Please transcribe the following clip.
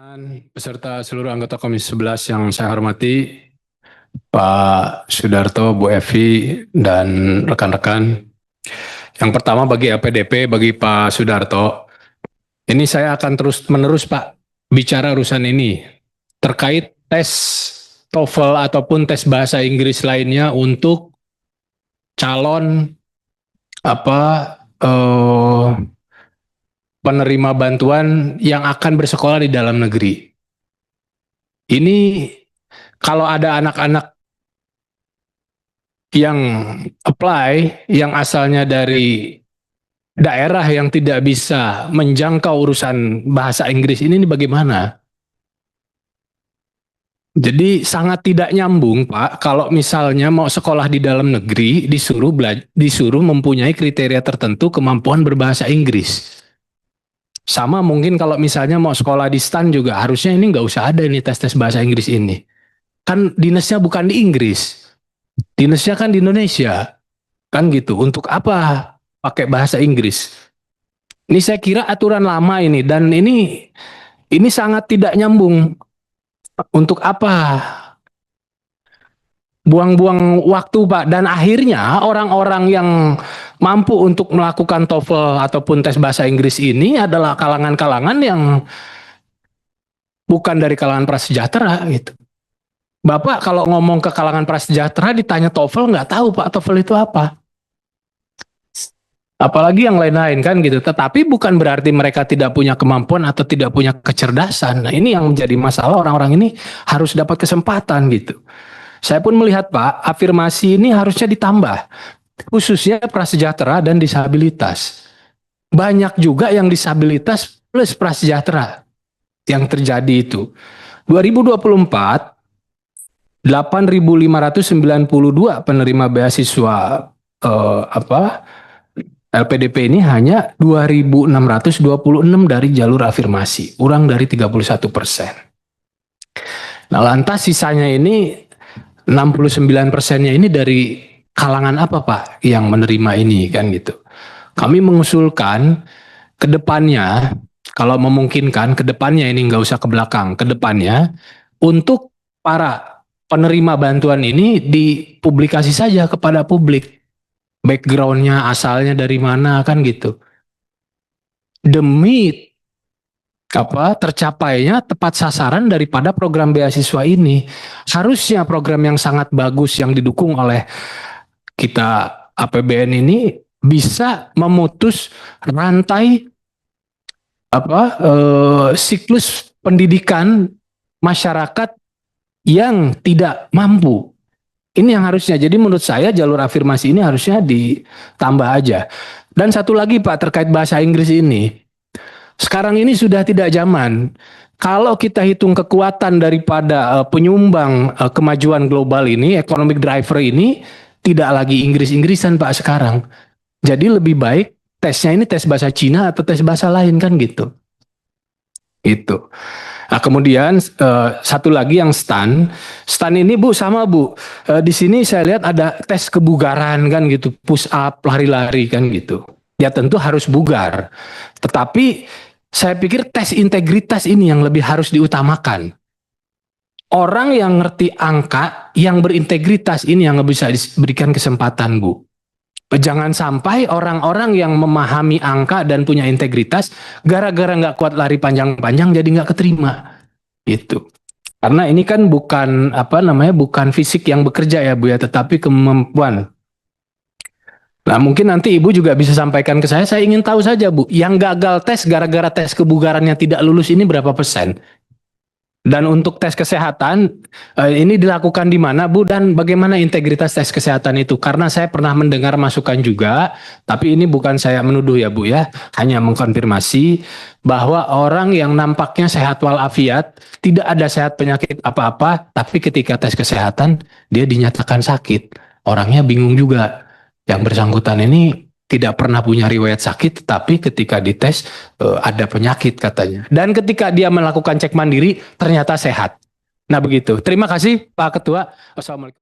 Dan beserta seluruh anggota Komisi 11 yang saya hormati, Pak Sudarto, Bu Evi, dan rekan-rekan. Yang pertama bagi LPDP, bagi Pak Sudarto, ini saya akan terus-menerus Pak bicara urusan ini terkait tes TOEFL ataupun tes bahasa Inggris lainnya untuk calon penerima bantuan yang akan bersekolah di dalam negeri. Ini kalau ada anak-anak yang apply, yang asalnya dari daerah yang tidak bisa menjangkau urusan bahasa Inggris ini bagaimana? Jadi sangat tidak nyambung, Pak, kalau misalnya mau sekolah di dalam negeri disuruh mempunyai kriteria tertentu kemampuan berbahasa Inggris. Sama mungkin kalau misalnya mau sekolah di STAN juga harusnya ini nggak usah ada ini tes-tes bahasa Inggris ini. Kan dinasnya bukan di Inggris, dinasnya kan di Indonesia, kan gitu. Untuk apa pakai bahasa Inggris? Ini saya kira aturan lama ini, dan ini sangat tidak nyambung. Untuk apa buang-buang waktu, Pak? Dan akhirnya orang-orang yang mampu untuk melakukan TOEFL ataupun tes bahasa Inggris ini adalah kalangan-kalangan yang bukan dari kalangan prasejahtera gitu. Bapak kalau ngomong ke kalangan prasejahtera ditanya TOEFL nggak tahu Pak TOEFL itu apa. Apalagi yang lain-lain kan gitu. Tetapi bukan berarti mereka tidak punya kemampuan atau tidak punya kecerdasan. Nah ini yang menjadi masalah, orang-orang ini harus dapat kesempatan gitu. Saya pun melihat Pak, afirmasi ini harusnya ditambah. Khususnya prasejahtera dan disabilitas. Banyak juga yang disabilitas plus prasejahtera yang terjadi itu. 2024, 8.592 penerima beasiswa LPDP ini hanya 2.626 dari jalur afirmasi, kurang dari 31%. Nah lantas sisanya ini 69%-nya ini dari kalangan apa Pak yang menerima ini kan gitu. Kami mengusulkan ke depannya, kalau memungkinkan ke depannya ini nggak usah ke belakang, ke depannya untuk para penerima bantuan ini dipublikasi saja kepada publik. Backgroundnya asalnya dari mana kan gitu. Demi tercapainya tepat sasaran daripada program beasiswa ini. Harusnya program yang sangat bagus yang didukung oleh kita APBN ini bisa memutus rantai siklus pendidikan masyarakat yang tidak mampu. Ini yang harusnya. Jadi menurut saya jalur afirmasi ini harusnya ditambah aja. Dan satu lagi Pak terkait bahasa Inggris ini. Sekarang ini sudah tidak zaman. Kalau kita hitung kekuatan daripada penyumbang kemajuan global ini, economic driver ini, tidak lagi Inggris-Inggrisan Pak sekarang. Jadi lebih baik tesnya ini tes bahasa Cina atau tes bahasa lain kan gitu. Itu. Nah, kemudian satu lagi yang STAN ini Bu sama Bu. Di sini saya lihat ada tes kebugaran kan gitu, push up, lari-lari kan gitu. Ya tentu harus bugar. Tetapi saya pikir tes integritas ini yang lebih harus diutamakan. Orang yang ngerti angka, yang berintegritas ini yang bisa diberikan kesempatan Bu. Jangan sampai orang-orang yang memahami angka dan punya integritas gara-gara nggak kuat lari panjang-panjang jadi nggak keterima gitu. Karena ini kan bukan bukan fisik yang bekerja ya Bu ya, tetapi kemampuan. Nah mungkin nanti Ibu juga bisa sampaikan ke saya ingin tahu saja Bu, yang gagal tes gara-gara tes kebugarannya tidak lulus ini berapa persen? Dan untuk tes kesehatan, ini dilakukan di mana Bu, dan bagaimana integritas tes kesehatan itu? Karena saya pernah mendengar masukan juga, tapi ini bukan saya menuduh ya Bu ya, hanya mengkonfirmasi bahwa orang yang nampaknya sehat walafiat, tidak ada sehat penyakit apa-apa, tapi ketika tes kesehatan, dia dinyatakan sakit. Orangnya bingung juga, yang bersangkutan ini tidak pernah punya riwayat sakit, tapi ketika dites ada penyakit katanya. Dan ketika dia melakukan cek mandiri, ternyata sehat. Nah begitu. Terima kasih Pak Ketua. Wassalamualaikum.